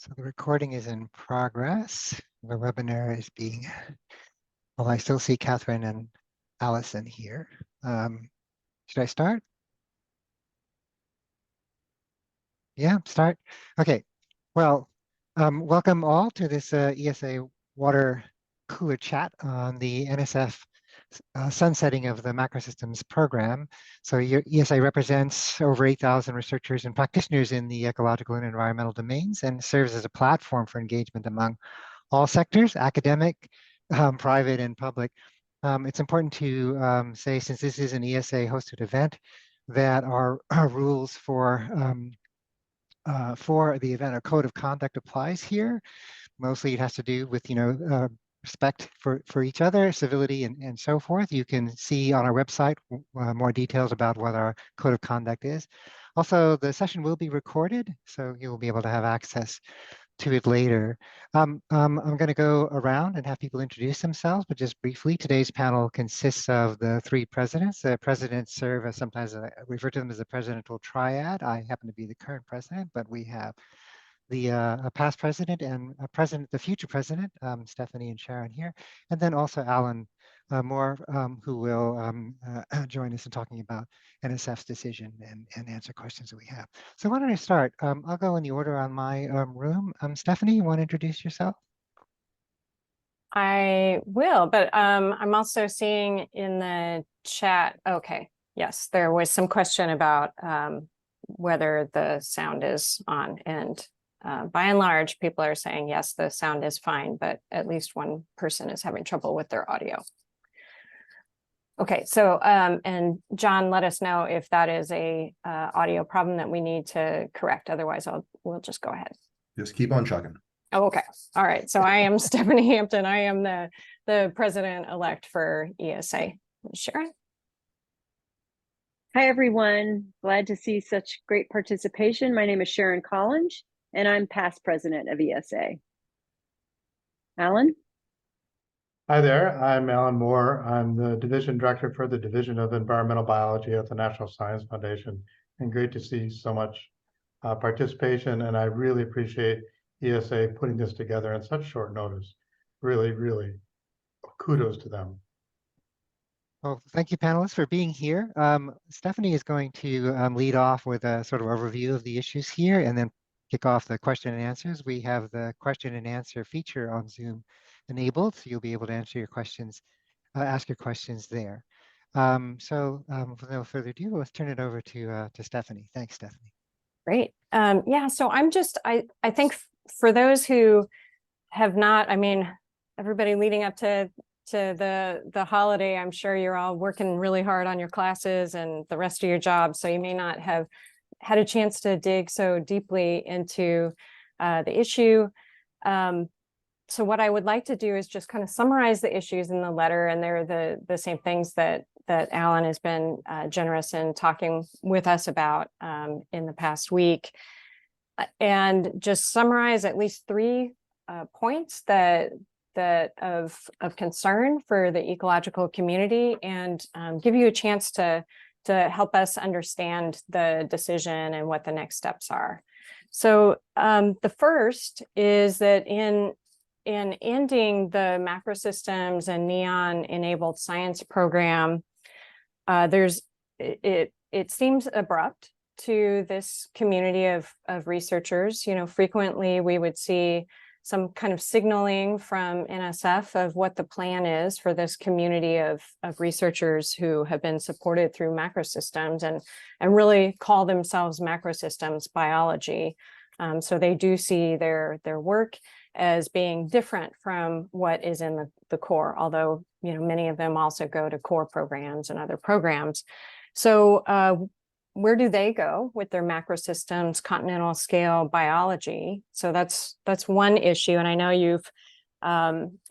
So the recording is in progress. The webinar is being, well, I still see Catherine and Allison here. Should I start? Yeah, start. Okay. Well, welcome all to this ESA water cooler chat on the NSF sunsetting of the Macrosystems program. So your ESA represents over 8,000 researchers and practitioners in the ecological and environmental domains and serves as a platform for engagement among all sectors, academic, private, and public. It's important to say, since this is an ESA hosted event, that our rules for the event, a code of conduct applies here. Mostly it has to do with, respect for each other, civility, and so forth. You can see on our website more details about what our code of conduct is. Also, the session will be recorded, so you'll be able to have access to it later. I'm going to go around and have people introduce themselves, but just briefly, today's panel consists of the three presidents. The presidents serve as sometimes I refer to them as the presidential triad. I happen to be the current president, but we have the past president and the future president, Stephanie and Sharon here, and then also Alan Moore, who will join us in talking about NSF's decision and answer questions that we have. So why don't I start? I'll go in the order on my room. Stephanie, you want to introduce yourself? I will, but I'm also seeing in the chat, okay, yes, there was some question about whether the sound is on, and by and large, people are saying, yes, the sound is fine, but at least one person is having trouble with their audio. Okay, so, and John, let us know if that is a audio problem that we need to correct. Otherwise, we'll just go ahead. Just keep on chugging. Oh, okay. All right. So I am Stephanie Hampton. I am the president-elect for ESA. Sharon? Hi, everyone. Glad to see such great participation. My name is Sharon Collinge, and I'm past president of ESA. Alan? Hi there, I'm Alan Moore. I'm the division director for the Division of Environmental Biology at the National Science Foundation. And great to see so much participation. And I really appreciate ESA putting this together in such short notice. Really, really kudos to them. Well, thank you, panelists, for being here. Stephanie is going to lead off with a sort of overview of the issues here and then kick off the question and answers. We have the question and answer feature on Zoom enabled, so you'll be able to answer your questions, ask your questions there. So with no further ado, let's turn it over to Stephanie. Thanks, Stephanie. Great. Yeah, so I think for those who have not, I mean, everybody leading up to the holiday, I'm sure you're all working really hard on your classes and the rest of your job, so you may not have had a chance to dig so deeply into the issue. So what I would like to do is just kind of summarize the issues in the letter, and they're the same things that Alan has been generous in talking with us about in the past week, and just summarize at least three points that of concern for the ecological community, and give you a chance to help us understand the decision and what the next steps are. So the first is that in ending the Macrosystems and NEON-enabled science program, it seems abrupt to this community of researchers. You know, frequently we would see some kind of signaling from NSF of what the plan is for this community of researchers who have been supported through Macrosystems and really call themselves Macrosystems biology. So they do see their work as being different from what is in the core, although, you know, many of them also go to core programs and other programs. So where do they go with their Macrosystems continental scale biology? So that's one issue. And I know you've,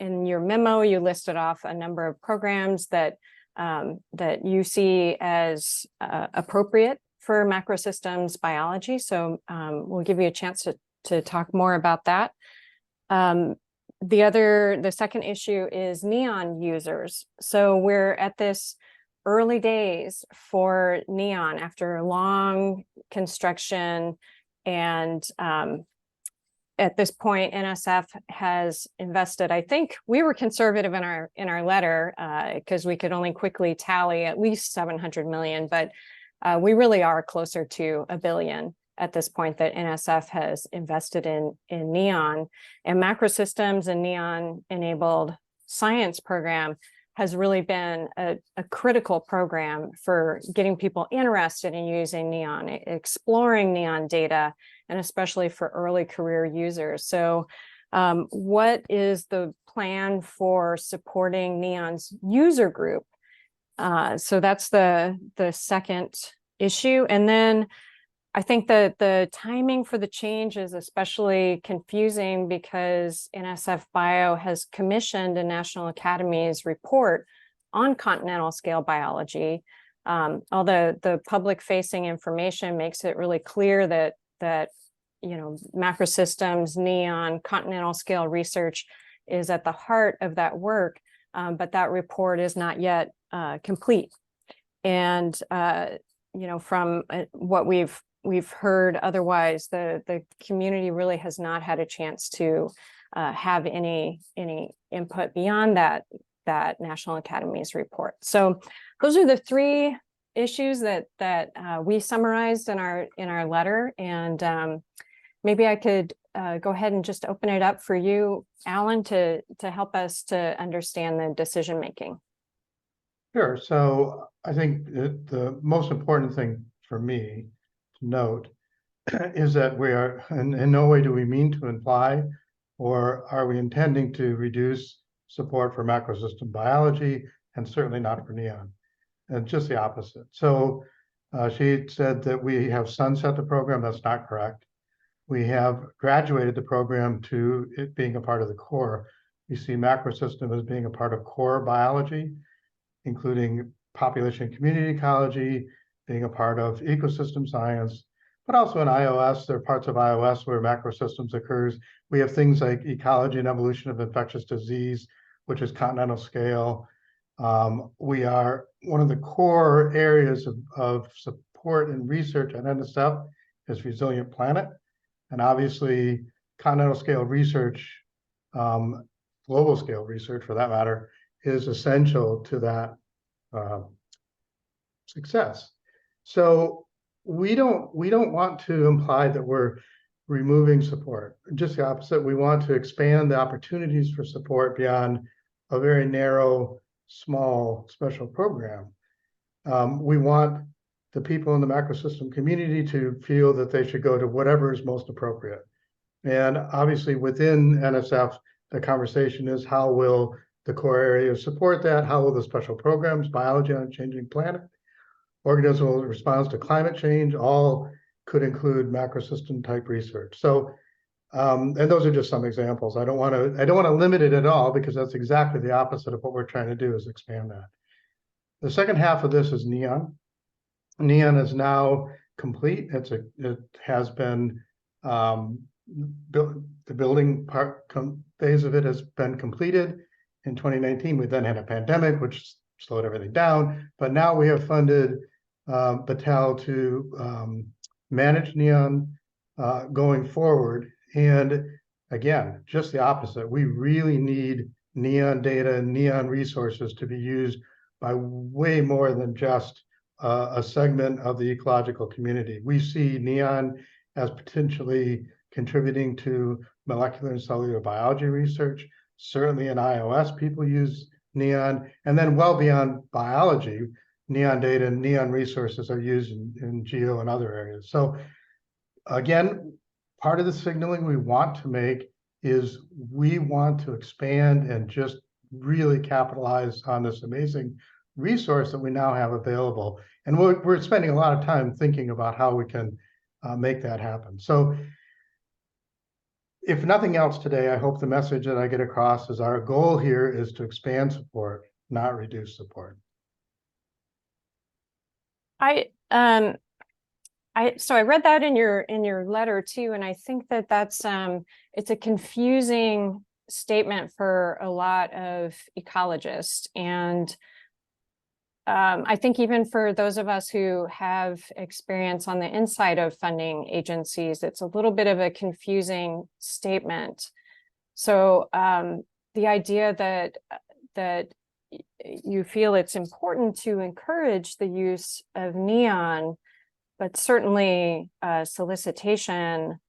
in your memo, you listed off a number of programs that you see as appropriate for Macrosystems biology. So we'll give you a chance to talk more about that. The second issue is NEON users. So we're at this early days for NEON after long construction and at this point, NSF has invested, I think we were conservative in our letter because we could only quickly tally at least 700 million, but we really are closer to $1 billion at this point that NSF has invested in NEON. And Macrosystems and NEON enabled science program has really been a critical program for getting people interested in using NEON, exploring NEON data, and especially for early career users. So what is the plan for supporting NEON's user group? So that's the second issue. And then I think that the timing for the change is especially confusing because NSF Bio has commissioned a National Academies report on continental scale biology. Although the public facing information makes it really clear that macrosystems, NEON, continental scale research is at the heart of that work, but that report is not yet complete. And from what we've heard otherwise, the community really has not had a chance to have any input beyond that National Academies report. So those are the three issues that we summarized in our letter. And maybe I could go ahead and just open it up for you, Alan, to help us to understand the decision making. Sure. So I think the most important thing for me to note is that we are in no way do we mean to imply or are we intending to reduce support for macrosystem biology, and certainly not for NEON, and just the opposite. So she said that we have sunset the program. That's not correct. We have graduated the program to it being a part of the core. We see macrosystem as being a part of core biology, including population and community ecology, being a part of ecosystem science, but also in iOS. There are parts of iOS where macrosystems occurs. We have things like ecology and evolution of infectious disease, which is continental scale. We are one of the core areas of support and research at NSF is resilient planet. And obviously continental scale research, global scale research for that matter, is essential to that success. So we don't want to imply that we're removing support. Just the opposite. We want to expand the opportunities for support beyond a very narrow, small special program. We want the people in the macrosystem community to feel that they should go to whatever is most appropriate. And obviously within NSF, the conversation is how will the core areas support that? How will the special programs, biology on a changing planet, organismal response to climate change, all could include macrosystem type research. So, and those are just some examples. I don't want to limit it at all because that's exactly the opposite of what we're trying to do is expand that. The second half of this is NEON. NEON is now complete. It has been the building part phase of it has been completed. In 2019, we then had a pandemic, which slowed everything down. But now we have funded Battelle to manage NEON going forward. And again, just the opposite. We really need NEON data and NEON resources to be used by way more than just a segment of the ecological community. We see NEON as potentially contributing to molecular and cellular biology research. Certainly in iOS, people use NEON, and then well beyond biology, NEON data and NEON resources are used in geo and other areas. So again, part of the signaling we want to make is we want to expand and just really capitalize on this amazing resource that we now have available. And we're spending a lot of time thinking about how we can make that happen. So if nothing else today, I hope the message that I get across is our goal here is to expand support, not reduce support. So I read that in your letter too, and I think that that's it's a confusing statement for a lot of ecologists. And I think even for those of us who have experience on the inside of funding agencies, it's a little bit of a confusing statement. So the idea that you feel it's important to encourage the use of neon, but certainly solicitation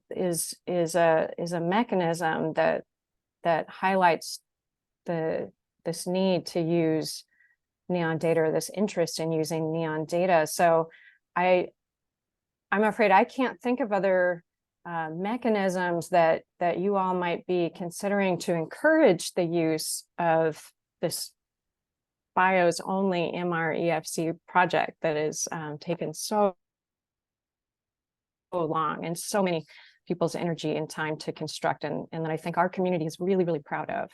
is a mechanism that highlights this need to use neon data, or this interest in using neon data. So I'm afraid I can't think of other mechanisms that you all might be considering to encourage the use of this BIOS only MREFC project that is taken so long and so many people's energy and time to construct, and that I think our community is really, really proud of.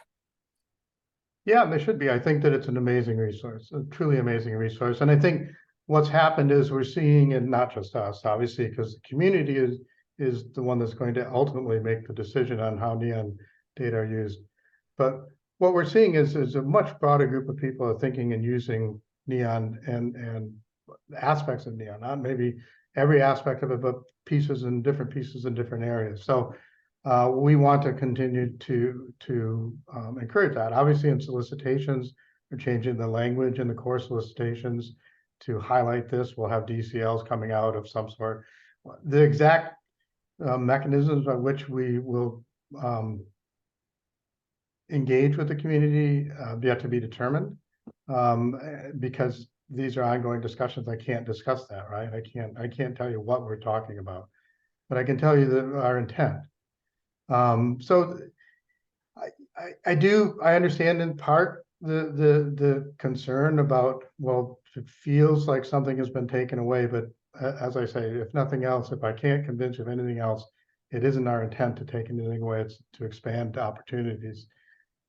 Yeah, they should be. I think that it's an amazing resource, a truly amazing resource. And I think what's happened is we're seeing, and not just us, obviously, because the community is the one that's going to ultimately make the decision on how neon data are used. But what we're seeing is a much broader group of people are thinking and using neon and aspects of neon, not maybe every aspect of it, but pieces in different areas. So we want to continue to encourage that. Obviously, in solicitations, we're changing the language in the core solicitations to highlight this. We'll have DCLs coming out of some sort. The exact mechanisms by which we will engage with the community yet to be determined, because these are ongoing discussions. I can't discuss that, right? I can't tell you what we're talking about, but I can tell you that our intent. So I understand in part the concern about, well, it feels like something has been taken away, but as I say, if nothing else, if I can't convince you of anything else, it isn't our intent to take anything away. It's to expand opportunities.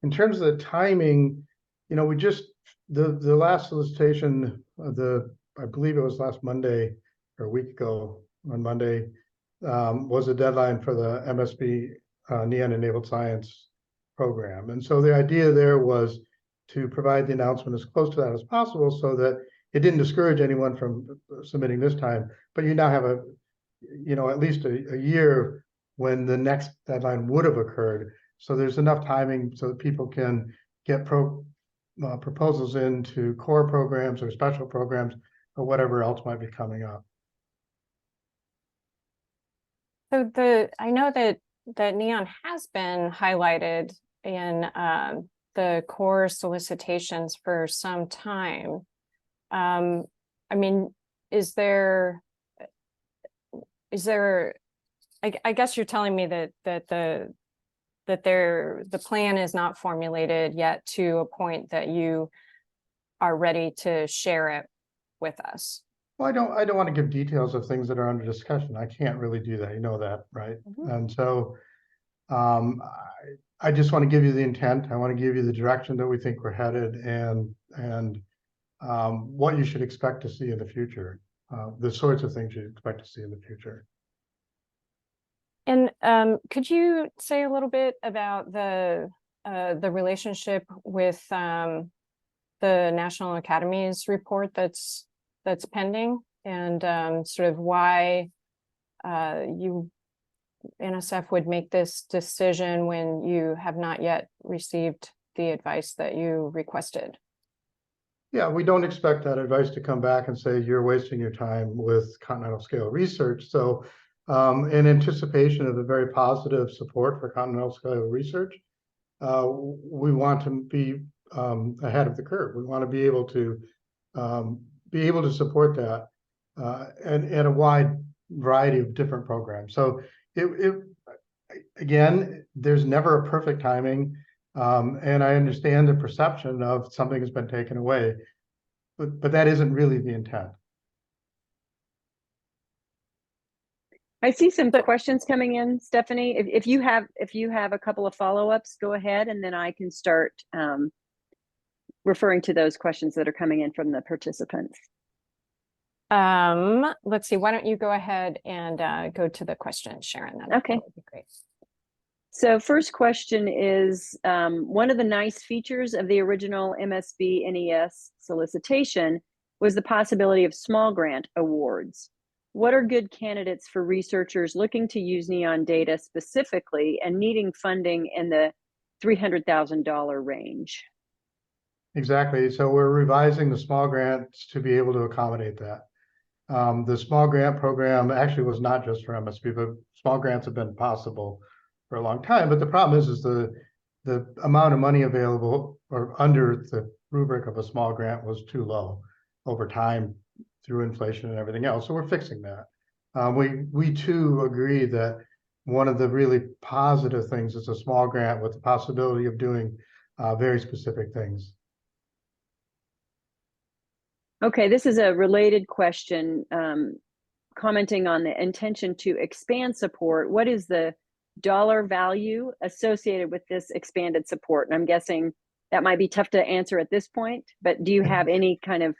In terms of the timing, you know, we just the last solicitation, I believe it was last Monday or a week ago on Monday, was a deadline for the MSB Neon Enabled Science program. And so the idea there was to provide the announcement as close to that as possible so that it didn't discourage anyone from submitting this time, but you now have at least a year when the next deadline would have occurred. So there's enough timing so that people can get proposals into core programs or special programs or whatever else might be coming up. So I know that neon has been highlighted in the core solicitations for some time. I mean, is there? I guess you're telling me that the plan is not formulated yet to a point that you are ready to share it with us. Well, I don't want to give details of things that are under discussion. I can't really do that. You know that, right? Mm-hmm. And so I just want to give you the intent. I want to give you the direction that we think we're headed and what you should expect to see in the future, the sorts of things you expect to see in the future. And could you say a little bit about the relationship with the National Academy's report that's pending, and sort of why NSF would make this decision when you have not yet received the advice that you requested? Yeah, we don't expect that advice to come back and say you're wasting your time with continental scale research. So in anticipation of a very positive support for continental scale research, we want to be ahead of the curve. We want to be able to support that and a wide variety of different programs. So again, there's never a perfect timing, and I understand the perception of something has been taken away, but that isn't really the intent. I see some questions coming in, Stephanie. If you have a couple of follow-ups, go ahead, and then I can start referring to those questions that are coming in from the participants. Let's see. Why don't you go ahead and go to the question, Sharon? That would be great. So first question is, one of the nice features of the original MSB NES solicitation was the possibility of small grant awards. What are good candidates for researchers looking to use NEON data specifically and needing funding in the $300,000 range? Exactly. So we're revising the small grants to be able to accommodate that. The small grant program actually was not just for MSP, but small grants have been possible for a long time. But the problem is the amount of money available or under the rubric of a small grant was too low over time through inflation and everything else. So we're fixing that. We too agree that one of the really positive things is a small grant with the possibility of doing very specific things. Okay, this is a related question, commenting on the intention to expand support. What is the dollar value associated with this expanded support? And I'm guessing that might be tough to answer at this point, but do you have any kind of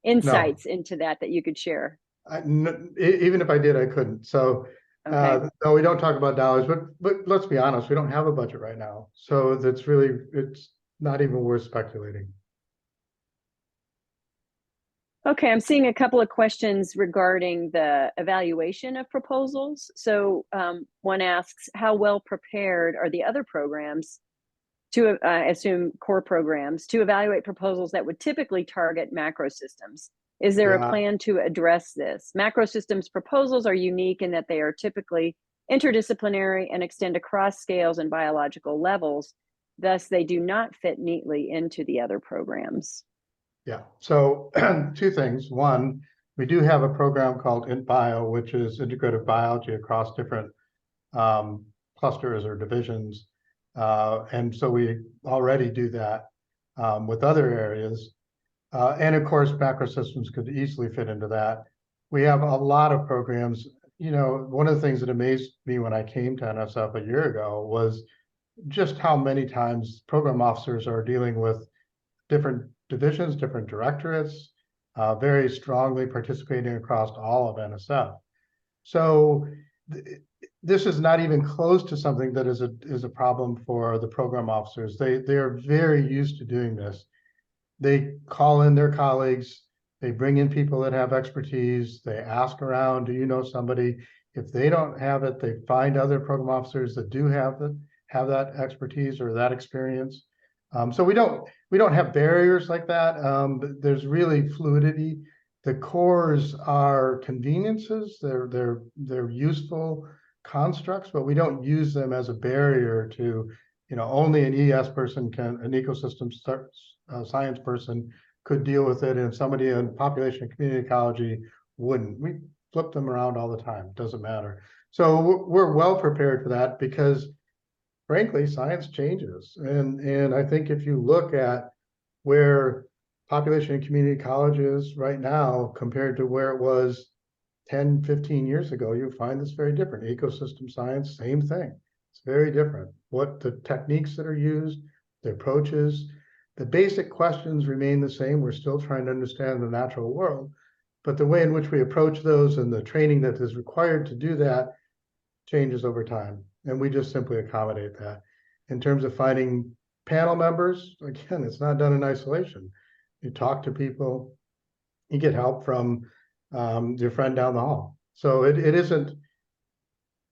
insights into that you could share? Even if I did, I couldn't. So Okay. no, we don't talk about dollars, but let's be honest, we don't have a budget right now. So it's not even worth speculating. Okay, I'm seeing a couple of questions regarding the evaluation of proposals. So one asks, how well prepared are the other programs to, I assume core programs, to evaluate proposals that would typically target macrosystems? Is there a plan to address this? Macrosystems proposals are unique in that they are typically interdisciplinary and extend across scales and biological levels. Thus, they do not fit neatly into the other programs. Yeah, so two things. One, we do have a program called IntBio, which is integrative biology across different clusters or divisions. And so we already do that with other areas. And of course, macrosystems could easily fit into that. We have a lot of programs. You know, one of the things that amazed me when I came to NSF a year ago was just how many times program officers are dealing with different divisions, different directorates, very strongly participating across all of NSF. So this is not even close to something that is a problem for the program officers. They are very used to doing this. They call in their colleagues, they bring in people that have expertise, they ask around, do you know somebody? If they don't have it, they find other program officers that do have that expertise or that experience. So we don't have barriers like that. There's really fluidity. The cores are conveniences. They're useful constructs, but we don't use them as a barrier to, you know, only an ES person an ecosystem science person could deal with it, and somebody in population and community ecology wouldn't. We flip them around all the time. It doesn't matter. So we're well prepared for that because frankly, science changes. And I think if you look at where population and community college is right now compared to where it was 10, 15 years ago, you'll find this very different. Ecosystem science, same thing. It's very different. What the techniques that are used, the approaches, the basic questions remain the same. We're still trying to understand the natural world, but the way in which we approach those and the training that is required to do that changes over time. And we just simply accommodate that. In terms of finding panel members, again, it's not done in isolation. You talk to people, you get help from your friend down the hall. So it isn't,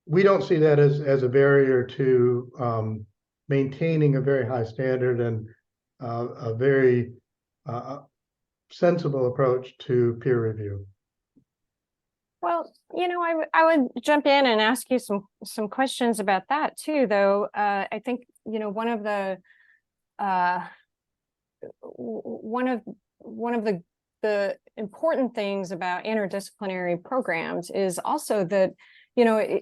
we don't see that as a barrier to maintaining a very high standard and a very sensible approach to peer review. Well, you know, I would jump in and ask you some questions about that too, though. I think, you know, one of the important things about interdisciplinary programs is also that, you know,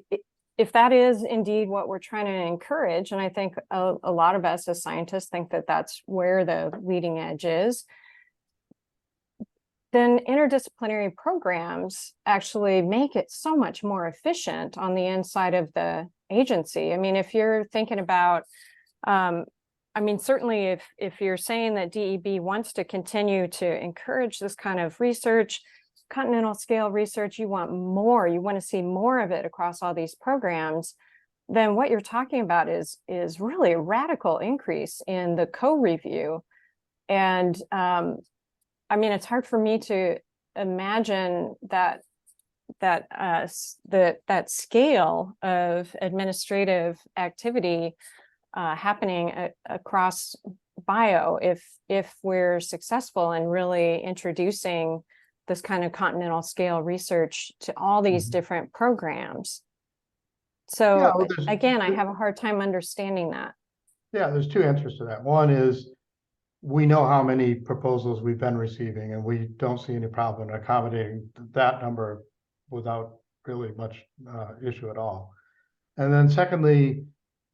if that is indeed what we're trying to encourage, and I think a lot of us as scientists think that that's where the leading edge is, then interdisciplinary programs actually make it so much more efficient on the inside of the agency. I mean, if you're thinking about, I mean, certainly if you're saying that DEB wants to continue to encourage this kind of research, continental scale research, you want more, you want to see more of it across all these programs, then what you're talking about is really a radical increase in the co-review. And I mean, it's hard for me to imagine that scale of administrative activity happening across bio if we're successful in really introducing this kind of continental scale research to all these different programs. So Yeah, well, again, I have a hard time understanding that. Yeah, there's two answers to that. One is we know how many proposals we've been receiving, and we don't see any problem in accommodating that number without really much issue at all. And then secondly,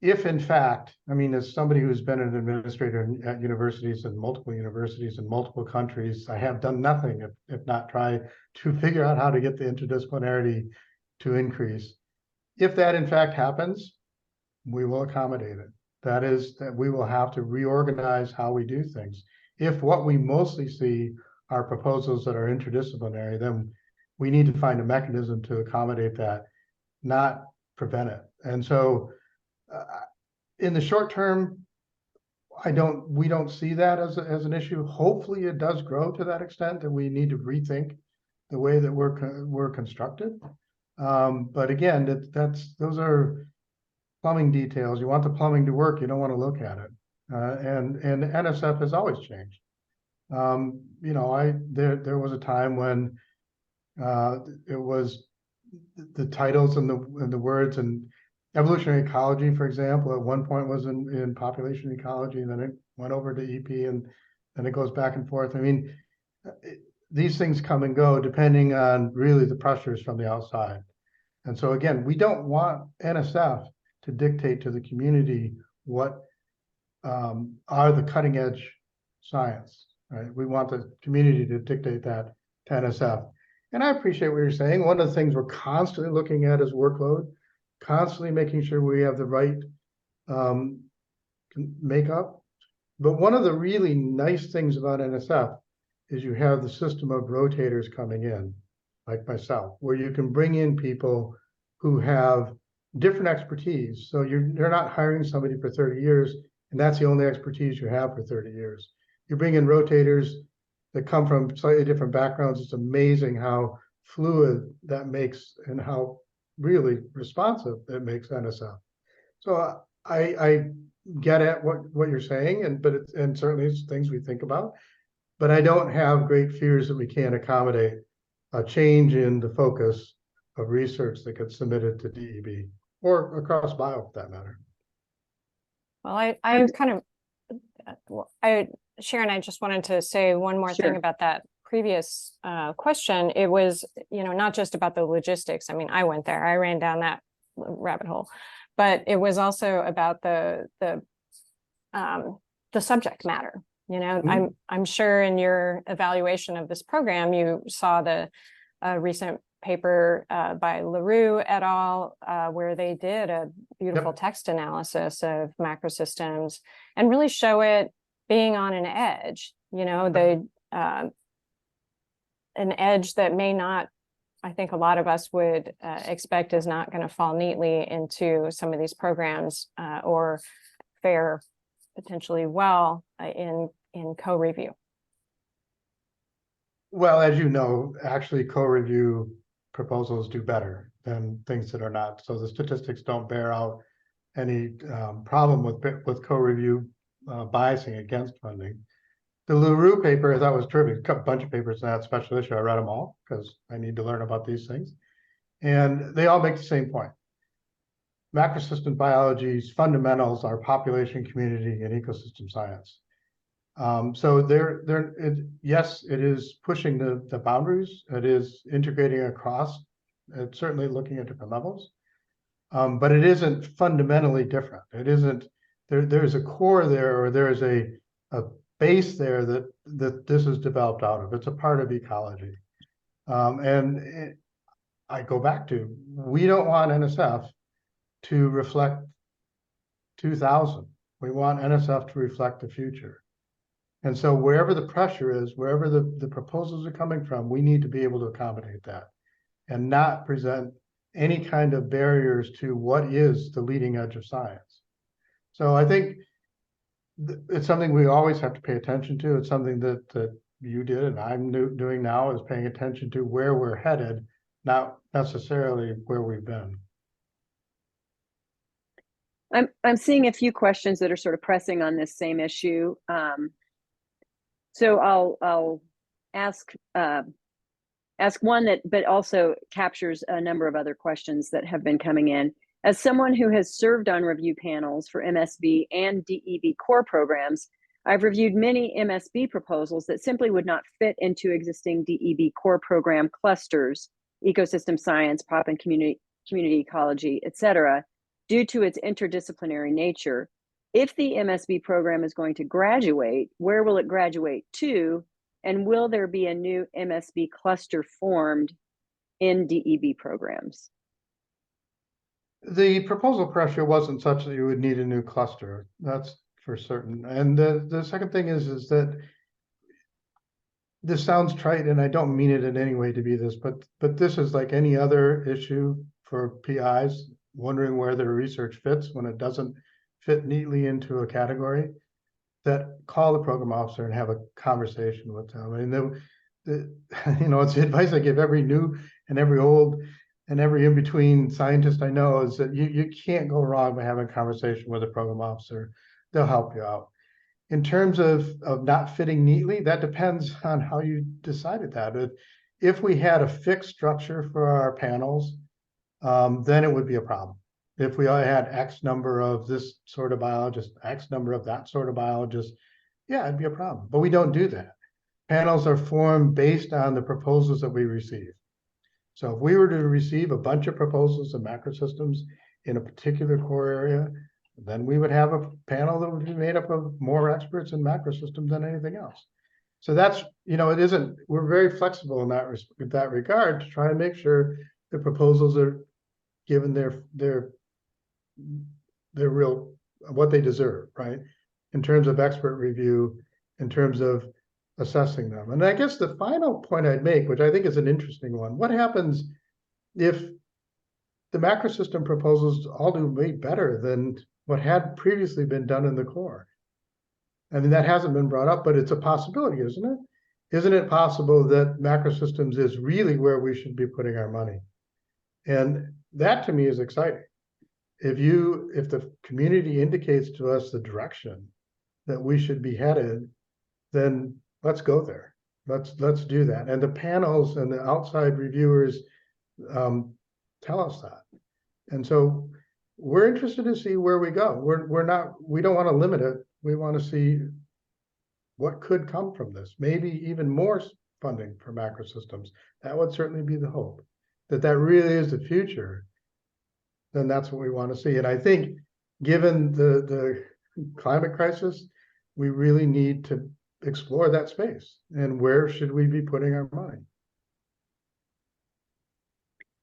if in fact, I mean, as somebody who's been an administrator at universities and multiple countries, I have done nothing if not try to figure out how to get the interdisciplinarity to increase. If that in fact happens, we will accommodate it. That is, that we will have to reorganize how we do things. If what we mostly see are proposals that are interdisciplinary, then we need to find a mechanism to accommodate that, not prevent it. And so in the short term, we don't see that as an issue. Hopefully it does grow to that extent that we need to rethink the way that we're constructed. But again, those are plumbing details. You want the plumbing to work, you don't want to look at it. And NSF has always changed. You know, there was a time when it was the titles and the words, and evolutionary ecology, for example, at one point was in population ecology, and then it went over to EP, and then it goes back and forth. I mean, these things come and go depending on really the pressures from the outside. And so again, we don't want NSF to dictate to the community what are the cutting edge science, right? We want the community to dictate that to NSF. And I appreciate what you're saying. One of the things we're constantly looking at is workload, constantly making sure we have the right makeup. But one of the really nice things about NSF is you have the system of rotators coming in, like myself, where you can bring in people who have different expertise. So you're not hiring somebody for 30 years, and that's the only expertise you have for 30 years. You bring in rotators that come from slightly different backgrounds. It's amazing how fluid that makes and how really responsive it makes NSF. So I get at what you're saying, and certainly it's things we think about, but I don't have great fears that we can't accommodate a change in the focus of research that gets submitted to DEB or across bio for that matter. Well, Sharon, I just wanted to say one more thing about that previous question. It was, you know, not just about the logistics. I mean, I went there, I ran down that rabbit hole, but it was also about the subject matter. You know, I'm sure in your evaluation of this program, you saw the recent paper by LaRue et al., where they did a beautiful text analysis of macrosystems and really show it being on an edge, you know, an edge that may not, I think a lot of us would expect is not going to fall neatly into some of these programs or fare potentially well in co-review. Well, as you know, actually co-review proposals do better than things that are not. So the statistics don't bear out any problem with co-review biasing against funding. The LaRue paper I thought was terrific. A bunch of papers in that special issue. I read them all because I need to learn about these things. And they all make the same point. Macrosystem biology's fundamentals are population, community, and ecosystem science. So yes, it is pushing the boundaries. It is integrating across. It's certainly looking at different levels, but it isn't fundamentally different. It isn't. There's a core there, or there is a base there that this is developed out of. It's a part of ecology, I go back to, we don't want NSF to reflect 2000. We want NSF to reflect the future. And so wherever the pressure is, wherever the proposals are coming from, we need to be able to accommodate that and not present any kind of barriers to what is the leading edge of science. So I think it's something we always have to pay attention to. It's something that you did and I'm doing now, is paying attention to where we're headed, not necessarily where we've been. I'm seeing a few questions that are sort of pressing on this same issue. So I'll ask one that, but also captures a number of other questions that have been coming in. As someone who has served on review panels for MSB and DEB core programs, I've reviewed many MSB proposals that simply would not fit into existing DEB core program clusters, ecosystem science, pop and community ecology, et cetera, due to its interdisciplinary nature. If the MSB program is going to graduate, where will it graduate to? And will there be a new MSB cluster formed in DEB programs? The proposal pressure wasn't such that you would need a new cluster. That's for certain. And the second thing is that this sounds trite, and I don't mean it in any way to be this, but this is like any other issue for PIs wondering where their research fits when it doesn't fit neatly into a category. That call the program officer and have a conversation with them. I mean, you know, it's the advice I give every new and every old and every in-between scientist I know, is that you can't go wrong by having a conversation with a program officer. They'll help you out. In terms of not fitting neatly, that depends on how you decided that. If we had a fixed structure for our panels, then it would be a problem. If we had X number of this sort of biologist, X number of that sort of biologist, yeah, it'd be a problem. But we don't do that. Panels are formed based on the proposals that we receive. So if we were to receive a bunch of proposals in macrosystems in a particular core area, then we would have a panel that would be made up of more experts in macrosystems than anything else. So that's, you know, we're very flexible in that regard to try and make sure the proposals are given their real, what they deserve, right? In terms of expert review, in terms of assessing them. And I guess the final point I'd make, which I think is an interesting one, what happens if the macrosystem proposals all do way better than what had previously been done in the core? I mean, that hasn't been brought up, but it's a possibility, isn't it? Isn't it possible that macrosystems is really where we should be putting our money? And that to me is exciting. If the community indicates to us the direction that we should be headed, then let's go there. Let's do that. And the panels and the outside reviewers tell us that. And so we're interested to see where we go. We don't want to limit it. We want to see what could come from this. Maybe even more funding for macrosystems. That would certainly be the hope. That really is the future. Then that's what we want to see. And I think given the climate crisis, we really need to explore that space. And where should we be putting our money?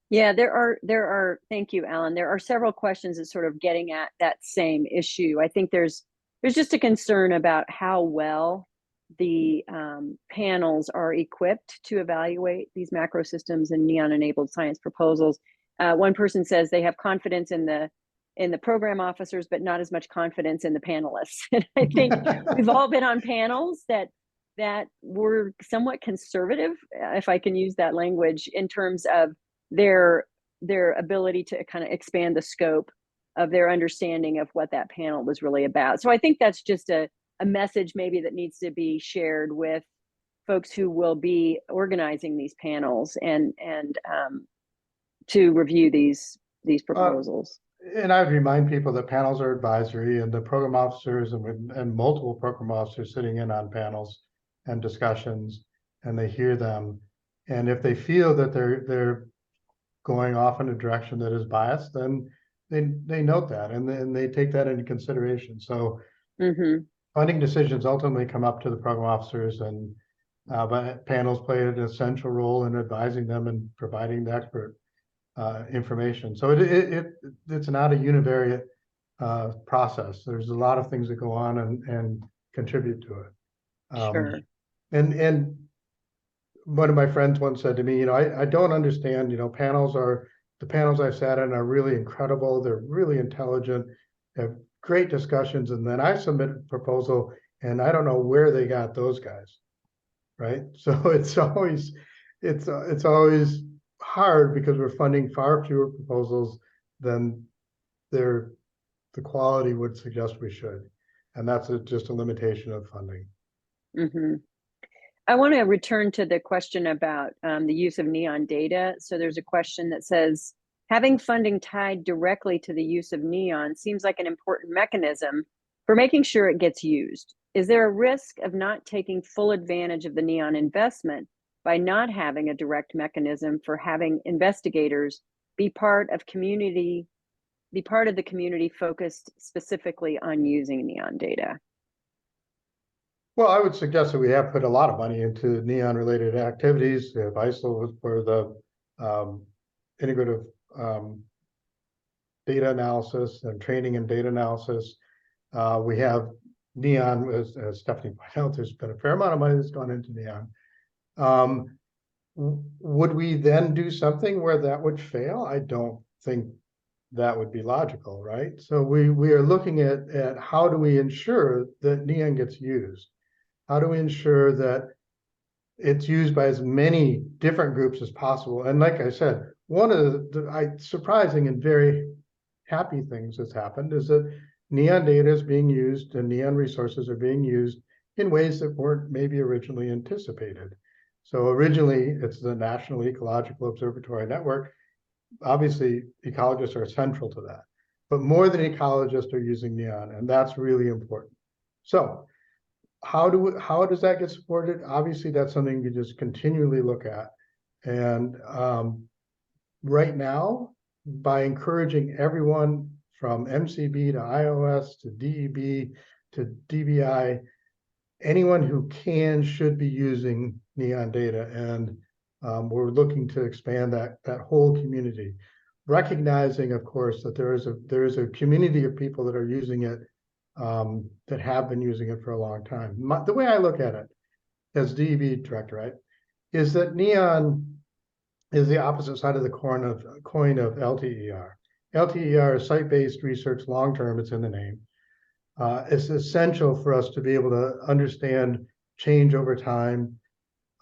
Yeah, there are, thank you, Alan. There are several questions that sort of getting at that same issue. I think there's just a concern about how well the panels are equipped to evaluate these macrosystems and NEON-enabled science proposals. One person says they have confidence in the program officers, but not as much confidence in the panelists. And I think we've all been on panels that were somewhat conservative, if I can use that language, in terms of their ability to kind of expand the scope of their understanding of what that panel was really about. So I think that's just a message maybe that needs to be shared with folks who will be organizing these panels and to review these proposals. And I would remind people that panels are advisory, and the program officers and multiple program officers sitting in on panels and discussions, and they hear them. And if they feel that they're going off in a direction that is biased, then they note that and they take that into consideration. So funding decisions ultimately come up to the program officers, and but panels play an essential role in advising them and providing the expert information. So it's not a univariate process. There's a lot of things that go on and contribute to it. Sure. And one of my friends once said to me, you know, I don't understand, you know, panels are The panels I've sat in are really incredible. They're really intelligent, have great discussions. And then I submit a proposal and I don't know where they got those guys, right? So it's always hard because we're funding far fewer proposals than the quality would suggest we should. And that's just a limitation of funding. Mm-hmm. I want to return to the question about the use of NEON data. So there's a question that says, having funding tied directly to the use of NEON seems like an important mechanism for making sure it gets used. Is there a risk of not taking full advantage of the NEON investment by not having a direct mechanism for having investigators be part of the community focused specifically on using NEON data? Well, I would suggest that we have put a lot of money into NEON-related activities. We have ISIL for the integrative data analysis and training and data analysis. We have NEON, as Stephanie pointed out, there's been a fair amount of money that's gone into NEON. Would we then do something where that would fail? I don't think that would be logical, right? So we are looking at how do we ensure that NEON gets used? How do we ensure that it's used by as many different groups as possible? And like I said, one of the surprising and very happy things that's happened is that NEON data is being used and NEON resources are being used in ways that weren't maybe originally anticipated. So originally, it's the National Ecological Observatory Network. Obviously, ecologists are central to that. But more than ecologists are using NEON, and that's really important. So how does that get supported? Obviously, that's something you just continually look at. And right now, by encouraging everyone from MCB to iOS to DEB to DBI, anyone who can should be using NEON data. And we're looking to expand that whole community, recognizing, of course, that there is a community of people that are using it, that have been using it for a long time. The way I look at it as DEB director, right, is that NEON is the opposite side of the coin of LTER. LTER is site-based research, long-term, it's in the name. It's essential for us to be able to understand change over time.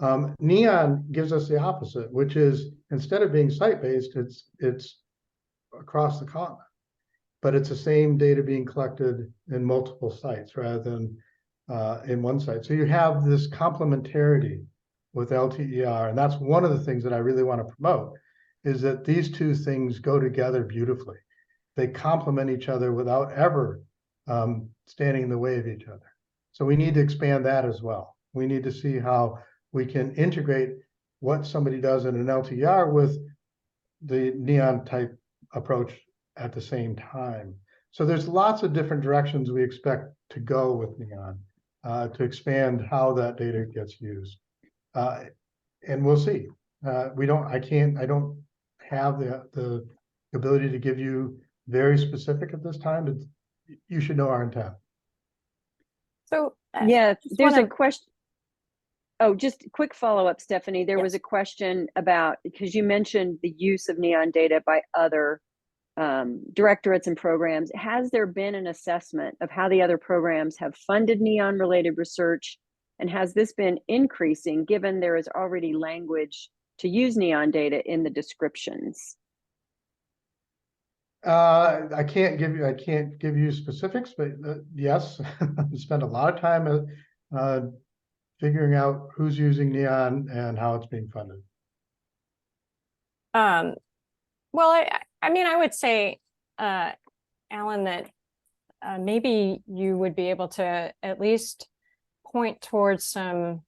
NEON gives us the opposite, which is instead of being site-based, it's across the continent, but it's the same data being collected in multiple sites rather than in one site. So you have this complementarity with LTER, and that's one of the things that I really want to promote, is that these two things go together beautifully. They complement each other without ever standing in the way of each other. So we need to expand that as well. We need to see how we can integrate what somebody does in an LTER with the NEON type approach at the same time. So there's lots of different directions we expect to go with NEON to expand how that data gets used. And we'll see. I don't have the ability to give you very specific at this time. You should know our intent. So yeah, there's a question. Oh, just a quick follow-up, Stephanie. There was a question about, because you mentioned the use of NEON data by other directorates and programs. Has there been an assessment of how the other programs have funded NEON-related research? And has this been increasing given there is already language to use NEON data in the descriptions? I can't give you specifics, but yes, I spent a lot of time figuring out who's using NEON and how it's being funded. Well, I mean, I would say, Alan, that maybe you would be able to at least point towards some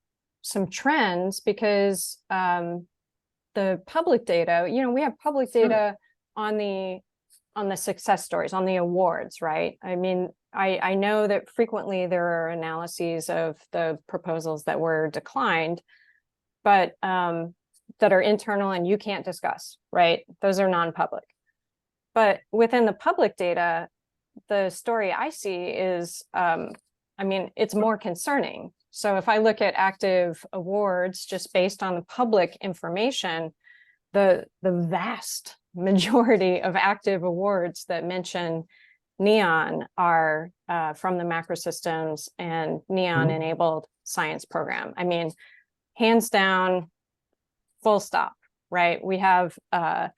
trends, because the public data, we have public data on the success stories, on the awards, right? I mean, I know that frequently there are analyses of the proposals that were declined, but that are internal and you can't discuss, right? Those are non-public. But within the public data, the story I see is, I mean, it's more concerning. So if I look at active awards just based on the public information, the vast majority of active awards that mention NEON are from the Macrosystems and NEON enabled science program. I mean, hands down, full stop, right? We have, I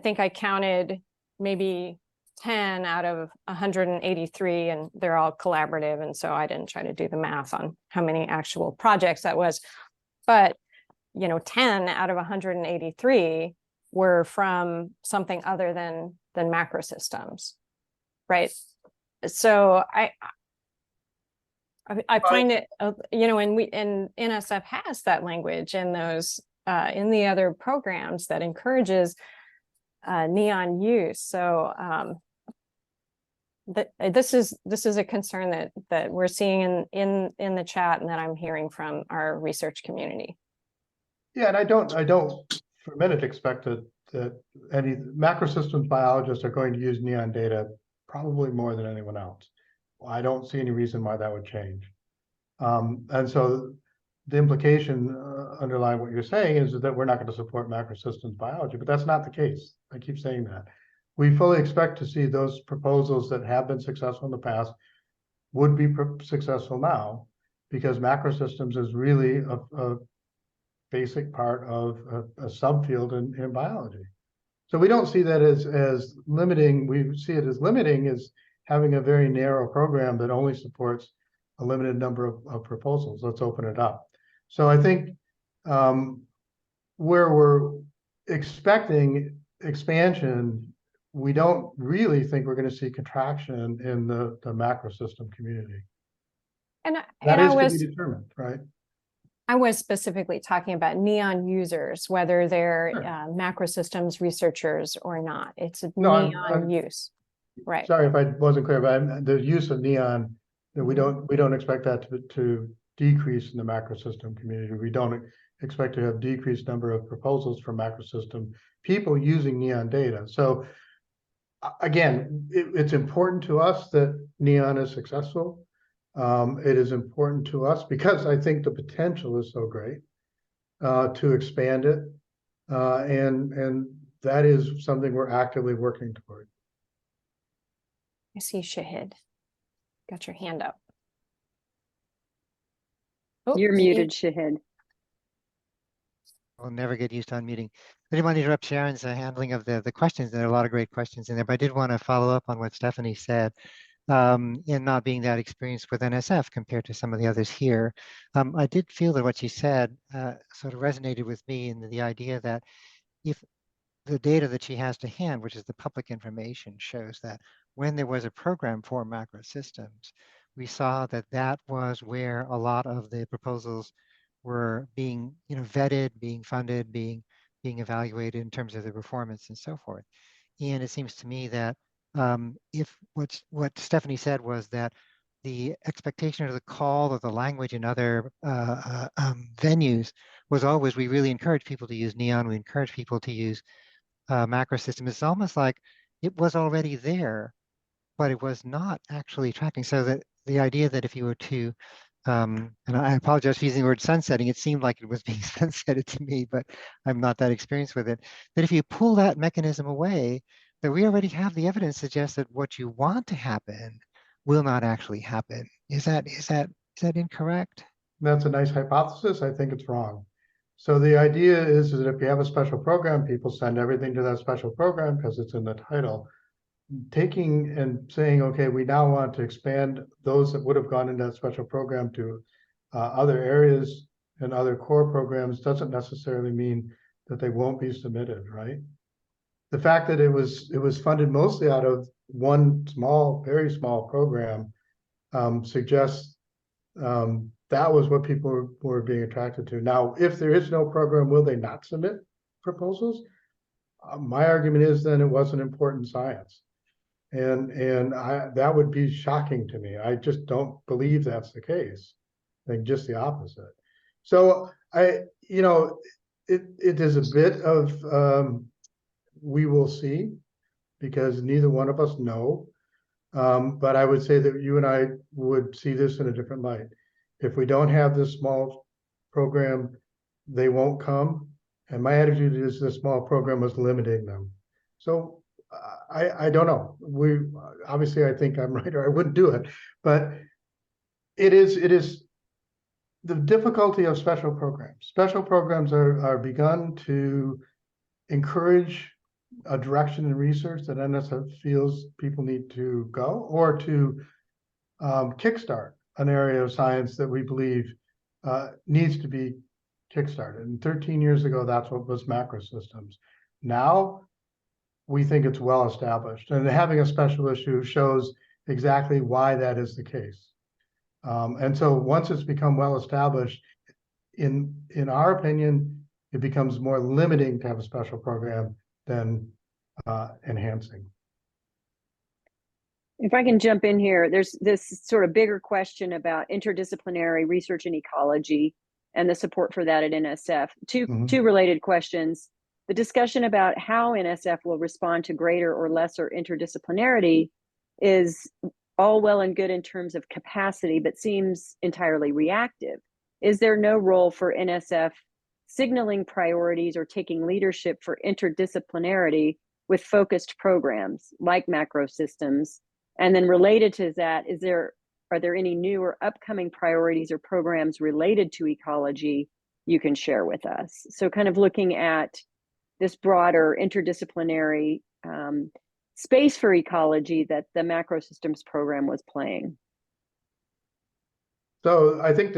think I counted maybe 10 out of 183, and they're all collaborative. And so I didn't try to do the math on how many actual projects that was, but 10 out of 183 were from something other than Macrosystems, right? So I find it, and NSF has that language in those in the other programs that encourages NEON use. So this is a concern that we're seeing in the chat and that I'm hearing from our research community. Yeah, and I don't for a minute expect that any macrosystems biologists are going to use NEON data probably more than anyone else. I don't see any reason why that would change. And so the implication underlying what you're saying is that we're not going to support macrosystems biology, but that's not the case. I keep saying that. We fully expect to see those proposals that have been successful in the past would be successful now, because macrosystems is really a basic part of a subfield in biology. So we don't see that as limiting. We see it as limiting as having a very narrow program that only supports a limited number of proposals. Let's open it up. So I think where we're expecting expansion, we don't really think we're going to see contraction in the macrosystem community. And that I is to be determined, right? I was specifically talking about NEON users, whether they're Sure. Macrosystems researchers or not. It's a No, NEON use, right? Sorry if I wasn't clear, but the use of NEON, we don't expect that to decrease in the macrosystem community. We don't expect to have decreased number of proposals from macrosystem people using NEON data. So again, it's important to us that NEON is successful. It is important to us because I think the potential is so great to expand it, and that is something we're actively working toward. I see Shahid. Got your hand up. Oh, You're muted, Shahid. I'll never get used to unmuting. I didn't want to interrupt Sharon's handling of the questions. There are a lot of great questions in there, but I did want to follow up on what Stephanie said. In not being that experienced with NSF compared to some of the others here. I did feel that what she said sort of resonated with me in the idea that if the data that she has to hand, which is the public information, shows that when there was a program for macrosystems, we saw that that was where a lot of the proposals were being vetted, being funded, being evaluated in terms of their performance and so forth. And it seems to me that if what Stephanie said was that the expectation of the call of the language in other venues was always, we really encourage people to use NEON, we encourage people to use macrosystem. It's almost like it was already there, but it was not actually tracking. So that the idea that if you were to, and I apologize for using the word sunsetting, it seemed like it was being sunsetted to me, but I'm not that experienced with it, that if you pull that mechanism away, that we already have the evidence suggests that what you want to happen will not actually happen. Is that incorrect? That's a nice hypothesis. I think it's wrong. So the idea is that if you have a special program, people send everything to that special program because it's in the title. Taking and saying, okay, we now want to expand those that would have gone into that special program to other areas and other core programs doesn't necessarily mean that they won't be submitted, right? The fact that it was funded mostly out of one small, very small program suggests that was what people were being attracted to. Now, if there is no program, will they not submit proposals? My argument is then it wasn't important science. And that would be shocking to me. I just don't believe that's the case. I think just the opposite. So it is a bit of we will see, because neither one of us know. But I would say that you and I would see this in a different light. If we don't have this small program, they won't come. And my attitude is this small program was limiting them. So I don't know. We obviously, I think I'm right, or I wouldn't do it, but it is the difficulty of special programs. Special programs are begun to encourage a direction in research that NSF feels people need to go, or to kickstart an area of science that we believe needs to be kickstarted. And 13 years ago, that's what was Macrosystems. Now, we think it's well established, and having a special issue shows exactly why that is the case. And so once it's become well established, in our opinion, it becomes more limiting to have a special program than enhancing. If I can jump in here, there's this sort of bigger question about interdisciplinary research in ecology and the support for that at NSF. Two related questions. The discussion about how NSF will respond to greater or lesser interdisciplinarity is all well and good in terms of capacity, but seems entirely reactive. Is there no role for NSF signaling priorities or taking leadership for interdisciplinarity with focused programs like Macrosystems? And then related to that, are there any new or upcoming priorities or programs related to ecology you can share with us? So kind of looking at this broader interdisciplinary space for ecology that the Macrosystems program was playing. So I think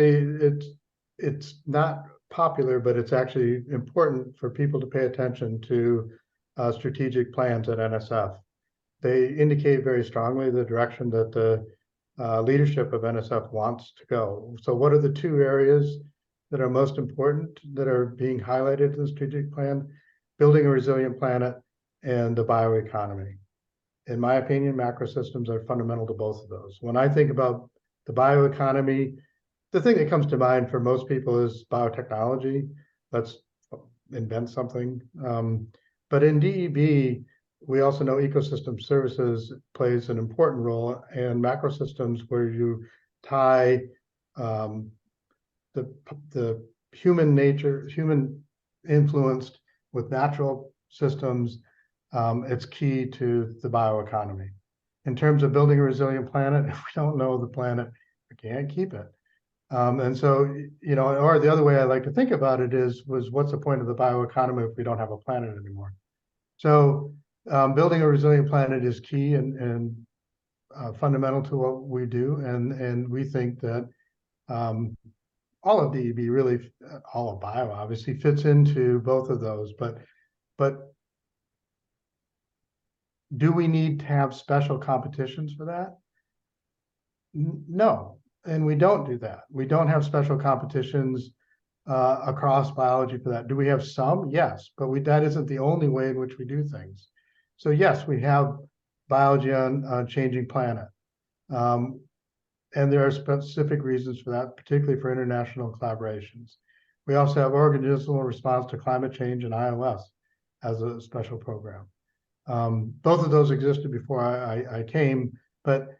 it's not popular, but it's actually important for people to pay attention to strategic plans at NSF. They indicate very strongly the direction that the leadership of NSF wants to go. So what are the two areas that are most important that are being highlighted in the strategic plan? Building a resilient planet and the bioeconomy. In my opinion, macrosystems are fundamental to both of those. When I think about the bioeconomy, the thing that comes to mind for most people is biotechnology. Let's invent something. But in DEB, we also know ecosystem services plays an important role, and macrosystems, where you tie the human influenced with natural systems, it's key to the bioeconomy. In terms of building a resilient planet, if we don't know the planet, we can't keep it. And so, you know, or the other way I like to think about it was what's the point of the bioeconomy if we don't have a planet anymore? So building a resilient planet is key and fundamental to what we do. And we think that all of DEB, really, all of bio obviously fits into both of those, but do we need to have special competitions for that? No, and we don't do that. We don't have special competitions across biology for that. Do we have some? Yes, but that isn't the only way in which we do things. So yes, we have biology on Changing Planet. And there are specific reasons for that, particularly for international collaborations. We also have organismal response to climate change and iOS as a special program. Both of those existed before I came, but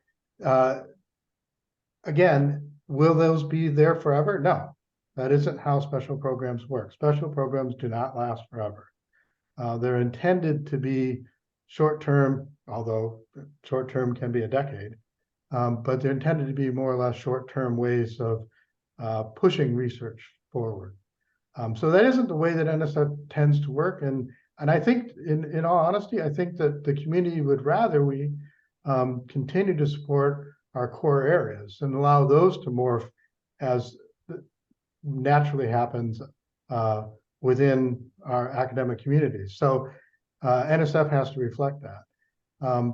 again, will those be there forever? No, that isn't how special programs work. Special programs do not last forever. They're intended to be short-term, although short-term can be a decade, but they're intended to be more or less short-term ways of pushing research forward. So that isn't the way that NSF tends to work. And I think, in all honesty, I think that the community would rather we continue to support our core areas and allow those to morph as naturally happens within our academic communities. So NSF has to reflect that.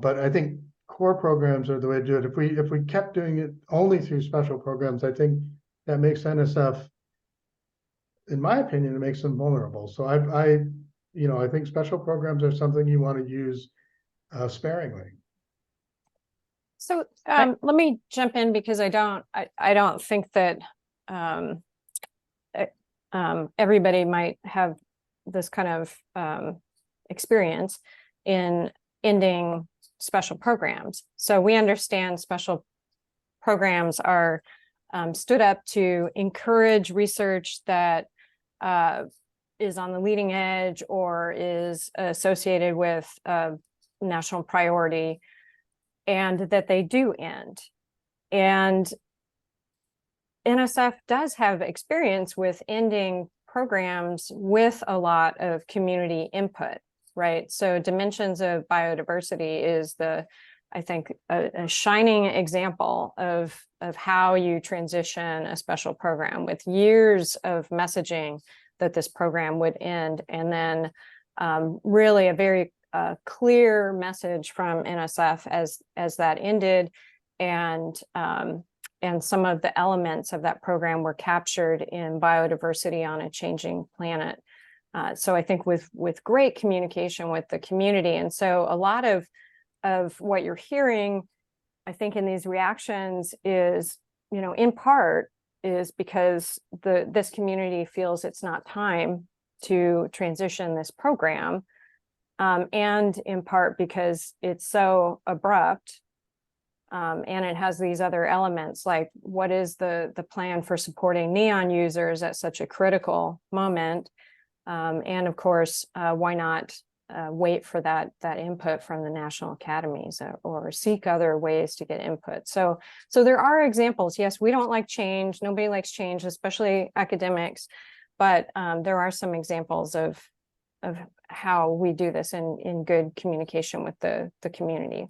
But I think core programs are the way to do it. If we kept doing it only through special programs, I think that makes NSF, in my opinion, it makes them vulnerable. So I think special programs are something you want to use sparingly. So let me jump in, because I don't think that everybody might have this kind of experience in ending special programs. So we understand special programs are stood up to encourage research that is on the leading edge or is associated with national priority, and that they do end. And NSF does have experience with ending programs with a lot of community input, right? So dimensions of biodiversity is I think, a shining example of how you transition a special program with years of messaging that this program would end, and then really a very clear message from NSF as that ended, and some of the elements of that program were captured in biodiversity on a changing planet. So I think with great communication with the community, and so a lot of what you're hearing, I think, in these reactions is, in part is because this community feels it's not time to transition this program, and in part because it's so abrupt, and it has these other elements, like what is the plan for supporting NEON users at such a critical moment, and of course, why not wait for that input from the national academies, or seek other ways to get input. So there are examples. Yes, we don't like change. Nobody likes change, especially academics. But there are some examples of how we do this in good communication with the community.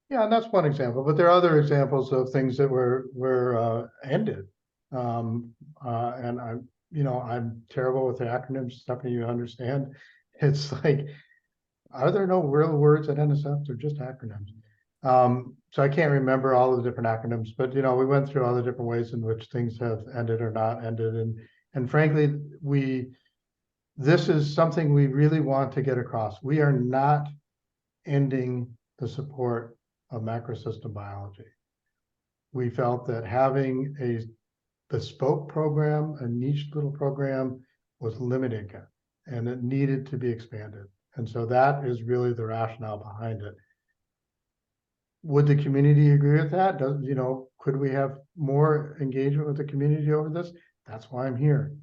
Yeah, and that's one example. But there are other examples of things that were ended. And I'm terrible with the acronyms. Stephanie, you understand? It's like, are there no real words at NSF? They're just acronyms. So I can't remember all the different acronyms, but we went through all the different ways in which things have ended or not ended. And frankly, this is something we really want to get across. We are not ending the support of macrosystem biology. We felt that having a bespoke program, a niche little program, was limiting it, and it needed to be expanded. And so that is really the rationale behind it. Would the community agree with that? Could we have more engagement with the community over this? That's why I'm here.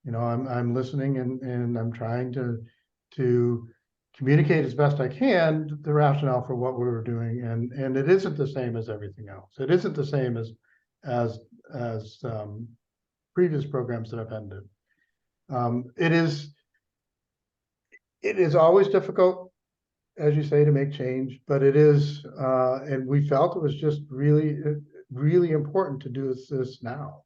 I'm listening and I'm trying to communicate as best I can the rationale for what we were doing. And it isn't the same as everything else. It isn't the same as previous programs that have ended. It is always difficult, as you say, to make change, but it is, and we felt it was just really, really important to do this now.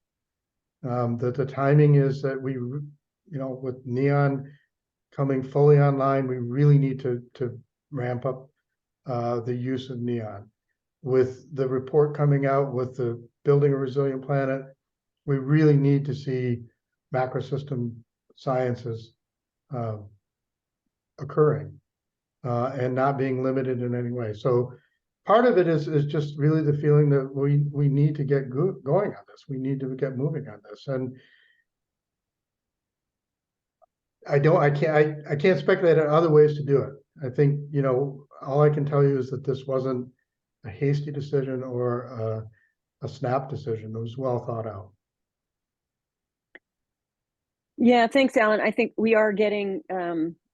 That the timing is that we, with NEON coming fully online, we really need to ramp up the use of NEON. With the report coming out with the Building a Resilient Planet, we really need to see macrosystem sciences occurring and not being limited in any way. So part of it is just really the feeling that we need to get going on this. We need to get moving on this. And I can't speculate on other ways to do it. I think, all I can tell you is that this wasn't a hasty decision or a snap decision. It was well thought out. Yeah, thanks, Alan. I think we are getting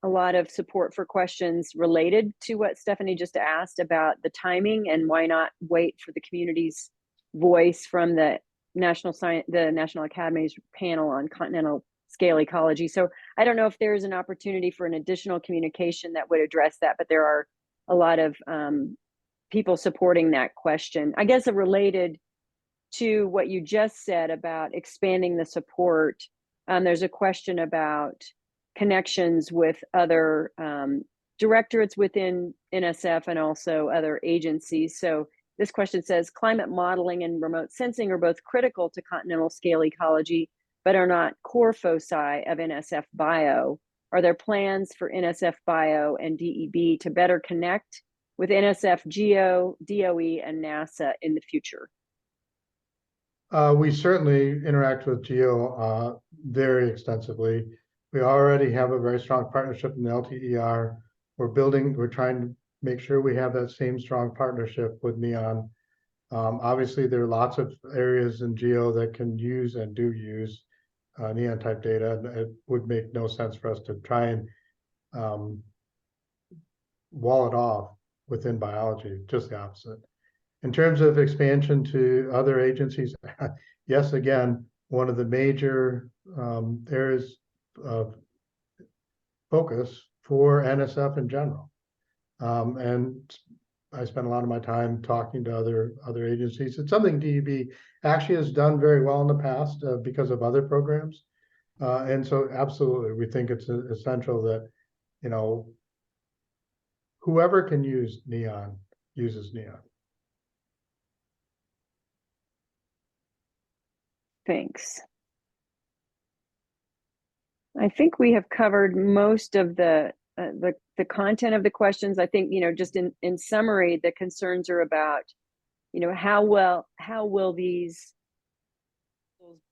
a lot of support for questions related to what Stephanie just asked about the timing and why not wait for the community's voice from the National Academy's panel on continental scale ecology. So I don't know if there's an opportunity for an additional communication that would address that, but there are a lot of people supporting that question. I guess related to what you just said about expanding the support, there's a question about connections with other directorates within NSF and also other agencies. So this question says, climate modeling and remote sensing are both critical to continental scale ecology, but are not core foci of NSF Bio. Are there plans for NSF Bio and DEB to better connect with NSF Geo, DOE, and NASA in the future? We certainly interact with Geo very extensively. We already have a very strong partnership in the LTER. We're trying to make sure we have that same strong partnership with NEON. Obviously, there are lots of areas in Geo that can use and do use neon type data, and it would make no sense for us to try and wall it off within biology, just the opposite. In terms of expansion to other agencies, yes, again, one of the major areas of focus for NSF in general. And I spend a lot of my time talking to other agencies. It's something DEB actually has done very well in the past because of other programs. And so absolutely, we think it's essential that, you know, whoever can use neon uses neon. Thanks. I think we have covered most of the content of the questions. I think, you know, just in summary, the concerns are about, you know, how will these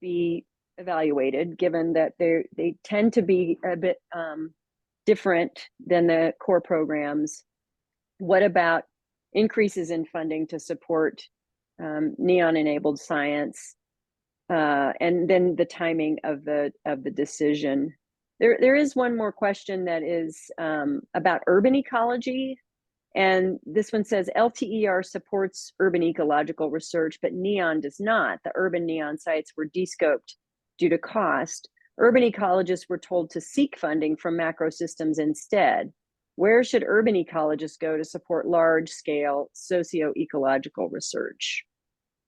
be evaluated, given that they tend to be a bit different than the core programs. What about increases in funding to support neon-enabled science? And then the timing of the decision. There is one more question that is about urban ecology. And this one says, LTER supports urban ecological research, but NEON does not. The urban NEON sites were descoped due to cost. Urban ecologists were told to seek funding from Macrosystems instead. Where should urban ecologists go to support large-scale socio-ecological research?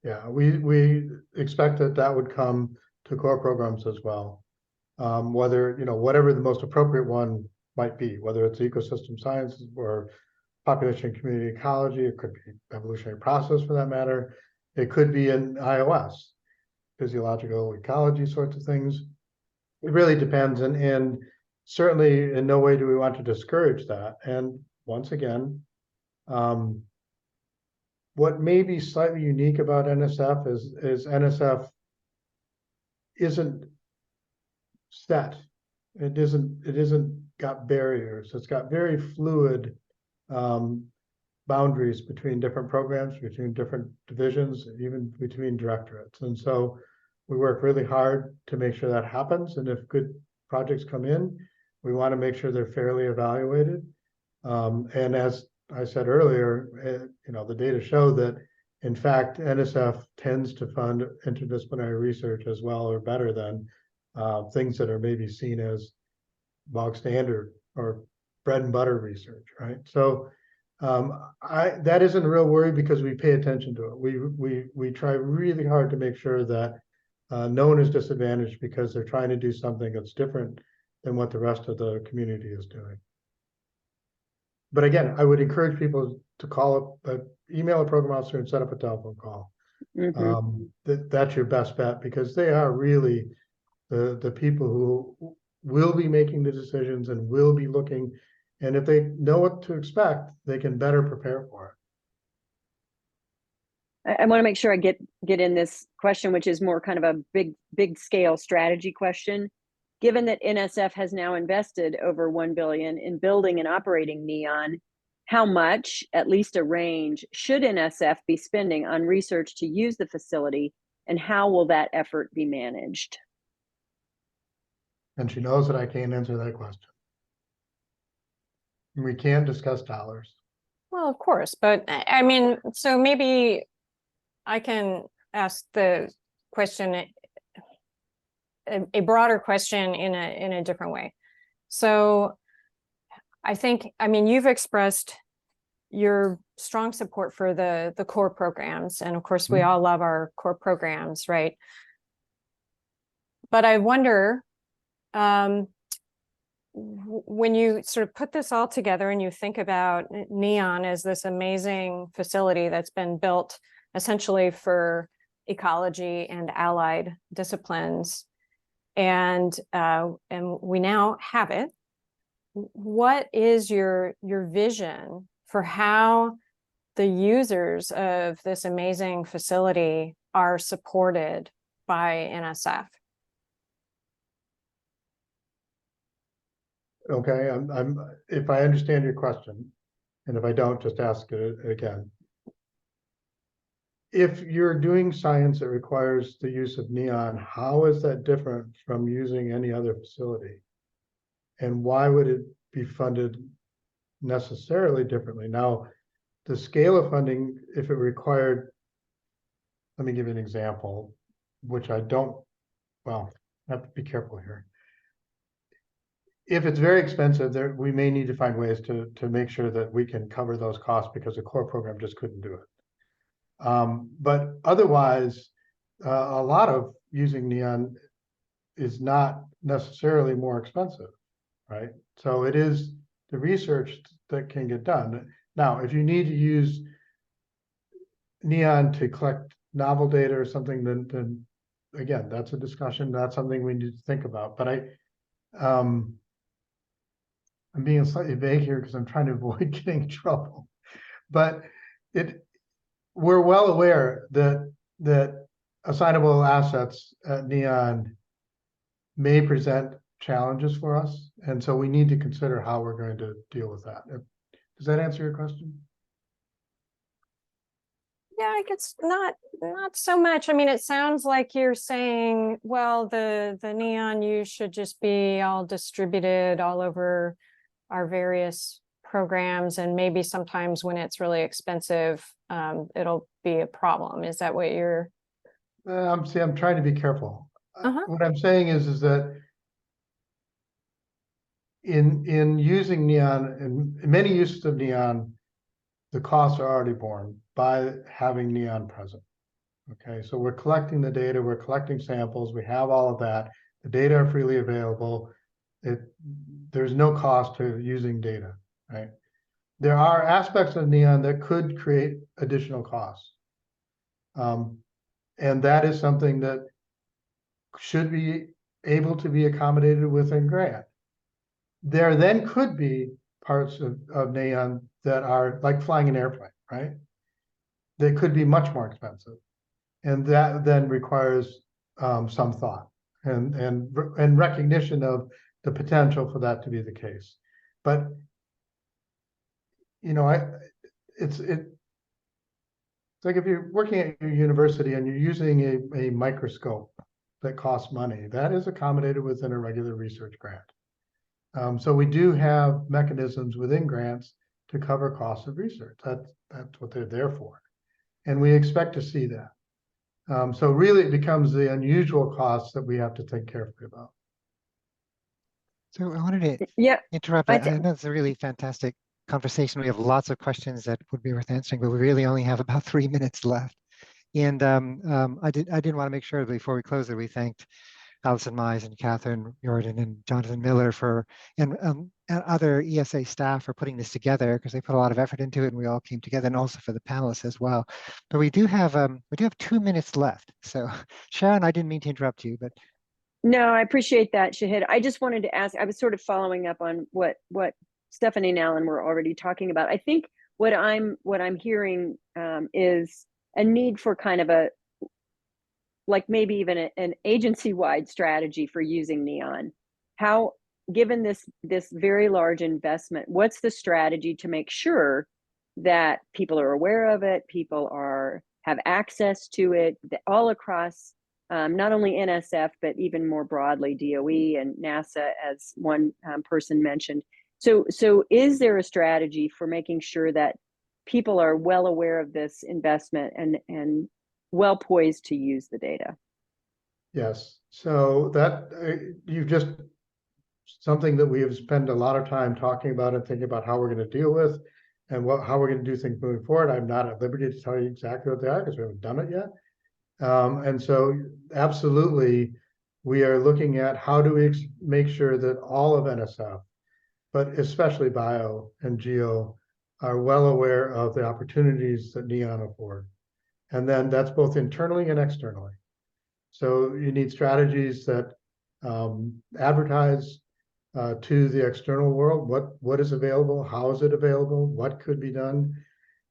Yeah, we expect that would come to core programs as well. Whether, you know, whatever the most appropriate one might be, whether it's ecosystem sciences or population and community ecology, it could be evolutionary process for that matter. It could be in iOS, physiological ecology sorts of things. It really depends, and certainly in no way do we want to discourage that. And once again, what may be slightly unique about NSF is NSF isn't set. It isn't got barriers. It's got very fluid boundaries between different programs, between different divisions, even between directorates. And so we work really hard to make sure that happens. And if good projects come in, we want to make sure they're fairly evaluated. And as I said earlier, you know, the data show that, in fact, NSF tends to fund interdisciplinary research as well or better than things that are maybe seen as bog standard or bread and butter research, right? So that isn't a real worry because we pay attention to it. We try really hard to make sure that no one is disadvantaged because they're trying to do something that's different than what the rest of the community is doing. But again, I would encourage people to call up, email a program officer and set up a telephone call. Mm-hmm. That's your best bet because they are really the people who will be making the decisions and will be looking. And if they know what to expect, they can better prepare for it. I want to make sure I get in this question, which is more kind of a big scale strategy question. Given that NSF has now invested over $1 billion in building and operating NEON, how much, at least a range, should NSF be spending on research to use the facility, and how will that effort be managed? And she knows that I can't answer that question. We can't discuss dollars. Well, of course, but I mean, so maybe I can ask the question, a broader question in a different way. So I think, I mean, you've expressed your strong support for the core programs. And of course, we all love our core programs, right? But I wonder, when you sort of put this all together and you think about NEON as this amazing facility that's been built essentially for ecology and allied disciplines, and we now have it, what is your vision for how the users of this amazing facility are supported by NSF? Okay, if I understand your question, and if I don't, just ask it again. if you're doing science that requires the use of neon, how is that different from using any other facility? And why would it be funded necessarily differently? Now, the scale of funding, if it required, let me give you an example, which I don't, well, I have to be careful here. If it's very expensive, we may need to find ways to make sure that we can cover those costs because the core program just couldn't do it. But otherwise, a lot of using neon is not necessarily more expensive, right? So it is the research that can get done. Now, if you need to use neon to collect novel data or something, then again, that's a discussion. That's something we need to think about. But I'm being slightly vague here because I'm trying to avoid getting in trouble. But we're well aware that assignable assets at neon may present challenges for us, and so we need to consider how we're going to deal with that. Does that answer your question? Yeah, I guess not so much. I mean, it sounds like you're saying, well, the neon use should just be all distributed all over our various programs, and maybe sometimes when it's really expensive, it'll be a problem. Is that what you're? I'm trying to be careful. Uh-huh. What I'm saying is that in using neon, in many uses of neon, the costs are already borne by having neon present. Okay, so we're collecting the data, we're collecting samples, we have all of that. The data are freely available. There's no cost to using data, right? There are aspects of neon that could create additional costs. And that is something that should be able to be accommodated within grant. There then could be parts of neon that are like flying an airplane, right? They could be much more expensive. And that then requires some thought and recognition of the potential for that to be the case. But, you know, it's like if you're working at your university and you're using a microscope that costs money, that is accommodated within a regular research grant. So we do have mechanisms within grants to cover costs of research. That's what they're there for. And we expect to see that. So really it becomes the unusual costs that we have to think carefully about. So I wanted to interrupt. I know it's a really fantastic conversation. We have lots of questions that would be worth answering, but we really only have about 3 minutes left. And I did want to make sure before we close that we thanked Allison Mize and Catherine Jordan and Jonathan Miller and other ESA staff for putting this together, because they put a lot of effort into it and we all came together, and also for the panelists as well. But we do have 2 minutes left. So Sharon, I didn't mean to interrupt you, but. No, I appreciate that, Shahid. I just wanted to ask, I was sort of following up on what Stephanie and Alan were already talking about. I think what I'm hearing is a need for kind of a, like maybe even an agency-wide strategy for using neon. How, given this very large investment, what's the strategy to make sure that people are aware of it, people have access to it, all across not only NSF, but even more broadly DOE and NASA, as one person mentioned. So is there a strategy for making sure that people are well aware of this investment and well poised to use the data? Yes, so that you've just something that we have spent a lot of time talking about and thinking about how we're going to deal with and how we're going to do things moving forward. I'm not at liberty to tell you exactly what they are because we haven't done it yet. And so absolutely, we are looking at how do we make sure that all of NSF, but especially bio and geo, are well aware of the opportunities that NEON afford. And then that's both internally and externally. So you need strategies that advertise to the external world what is available, how is it available, what could be done.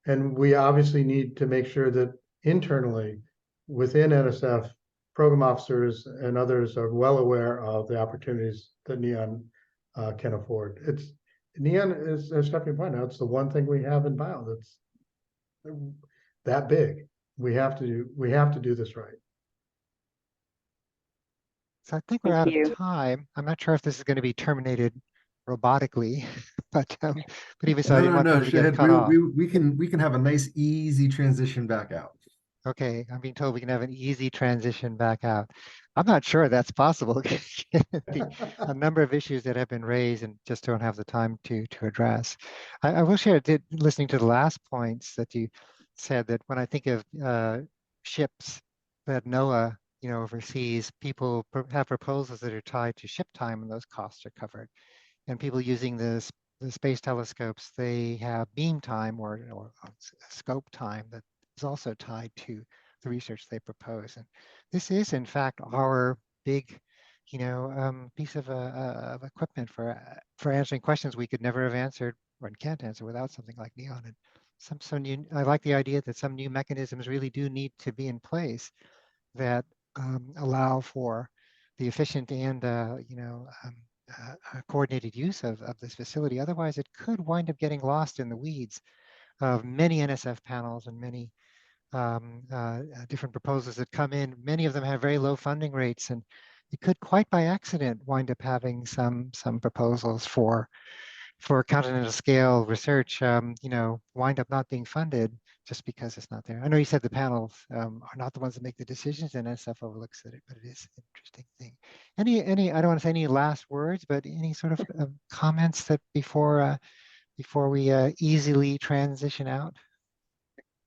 And we obviously need to make sure that internally within NSF, program officers and others are well aware of the opportunities that NEON can afford. NEON is, as Stephanie pointed out, it's the one thing we have in bio that's that big. we have to do this right. So I think we're Thank out you. of time. I'm not sure if this is going to be terminated robotically, but even so, I didn't want No, people to get Shahid, cut off. we can have a nice, easy transition back out. Okay, I'm being told we can have an easy transition back out. I'm not sure that's possible. A number of issues that have been raised and just don't have the time to address. I will share, listening to the last points that you said, that when I think of ships that NOAA, oversees, people have proposals that are tied to ship time, and those costs are covered. And people using the space telescopes, they have beam time or scope time that is also tied to the research they propose. And this is, in fact, our big, piece of equipment for answering questions we could never have answered or can't answer without something like NEON. And some new, I like the idea that some new mechanisms really do need to be in place that allow for the efficient and coordinated use of this facility. Otherwise, it could wind up getting lost in the weeds of many NSF panels and many different proposals that come in. Many of them have very low funding rates, and it could quite by accident wind up having some proposals for continental scale research, wind up not being funded just because it's not there. I know you said the panels are not the ones that make the decisions, and NSF overlooks it, but it is an interesting thing. Any, I don't want to say any last words, but any sort of comments that before we easily transition out?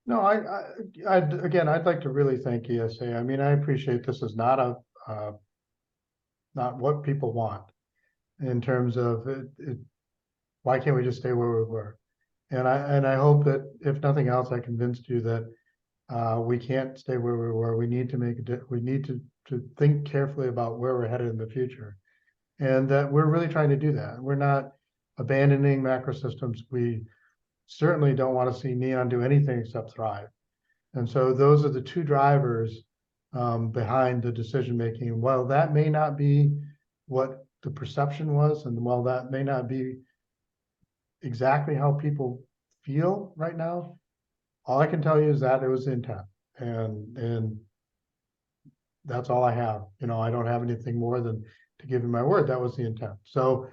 No, I'd like to really thank ESA. I mean, I appreciate this is not not what people want in terms of it. Why can't we just stay where we were? And I hope that if nothing else, I convinced you that we can't stay where we were. We need to we need to think carefully about where we're headed in the future, and that we're really trying to do that. We're not abandoning Macrosystems. We certainly don't want to see NEON do anything except thrive. And so those are the two drivers behind the decision making. While that may not be what the perception was, and while that may not be exactly how people feel right now, all I can tell you is that it was intent, and that's all I have. I don't have anything more than to give you my word. That was the intent. So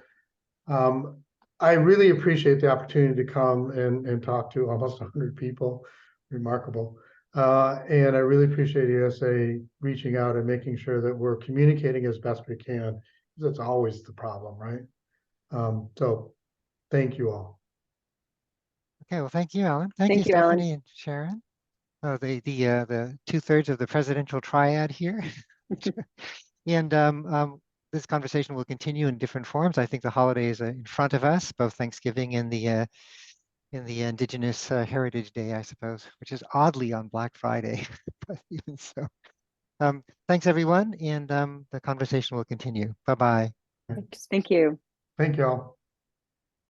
I really appreciate the opportunity to come and talk to almost 100 people. Remarkable. And I really appreciate ESA reaching out and making sure that we're communicating as best we can. That's always the problem, right? So thank you all. Okay, well, thank you, Alan. Thank you, Thank you, Alan. Stephanie and Sharon. The 2/3 of the presidential triad here. And this conversation will continue in different forms. I think the holidays are in front of us, both Thanksgiving and the Indigenous Heritage Day, I suppose, which is oddly on Black Friday, but even so. Thanks, everyone, and the conversation will continue. Bye-bye. Thank you. Thank you all.